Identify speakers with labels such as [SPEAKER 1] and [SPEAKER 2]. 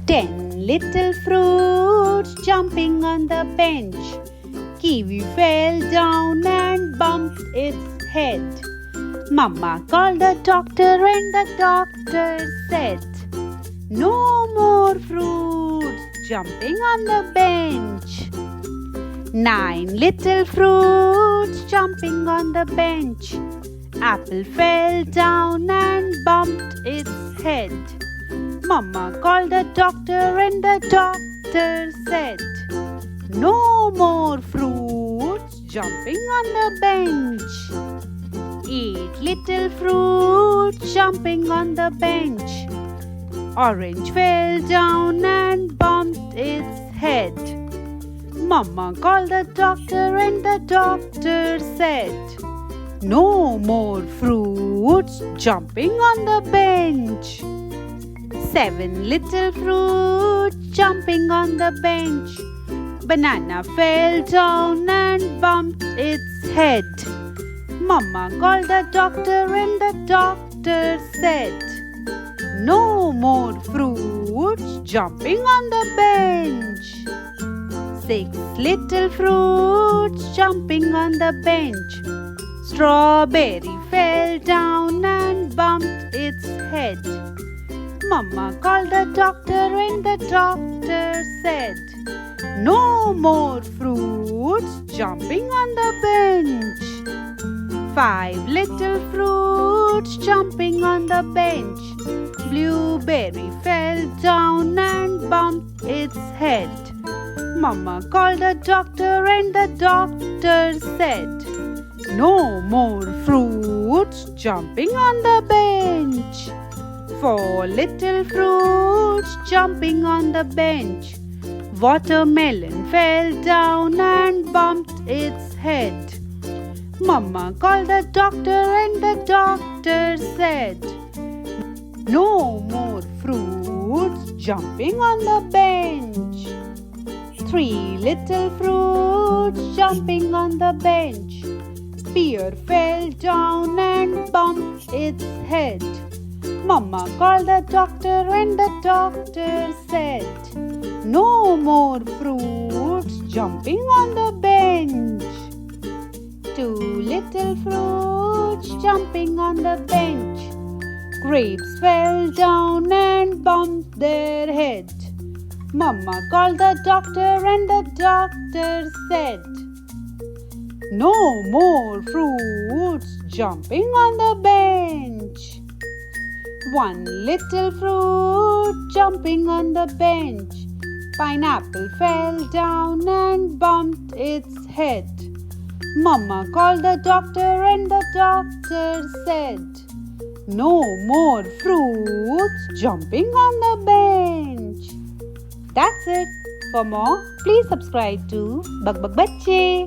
[SPEAKER 1] 10 little fruits jumping on the bench. Kiwi fell down and bumped its head. Mama called the doctor and the doctor said, "No more fruits jumping on the bench." 9 little fruits jumping on the bench. Apple fell down and bumped its head. Mama called the doctor and the doctor said, "No more fruits jumping on the bench." 8 little fruits jumping on the bench. Orange fell down and bumped its head. Mama called the doctor and the doctor said, "No more fruits jumping on the bench." 7 little fruits jumping on the bench. Banana fell down and bumped its head. Mama called the doctor and the doctor said, "No more fruits jumping on the bench." 6 little fruits jumping on the bench. Strawberry fell down and bumped its head. Mama called the doctor and the doctor said, "No more fruits jumping on the bench." 5 little fruits jumping on the bench. Blueberry fell down and bumped its head. Mama called the doctor and the doctor said, "No more fruits jumping on the bench." 4 little fruits jumping on the bench. Watermelon fell down and bumped its head. Mama called the doctor and the doctor said, "No more fruits jumping on the bench." 3 little fruits jumping on the bench. Pear fell down and bumped its head. Mama called the doctor and the doctor said, "No more fruits jumping on the bench." 2 little fruits jumping on the bench. Grapes fell down and bumped their head. Mama called the doctor and the doctor said, "No more fruits jumping on the bench." 1 little fruit jumping on the bench. Pineapple fell down and bumped its head. Mama called the doctor and the doctor said, "No more fruits jumping on the bench." That's it. For more, please subscribe to Bug Bug Bacche.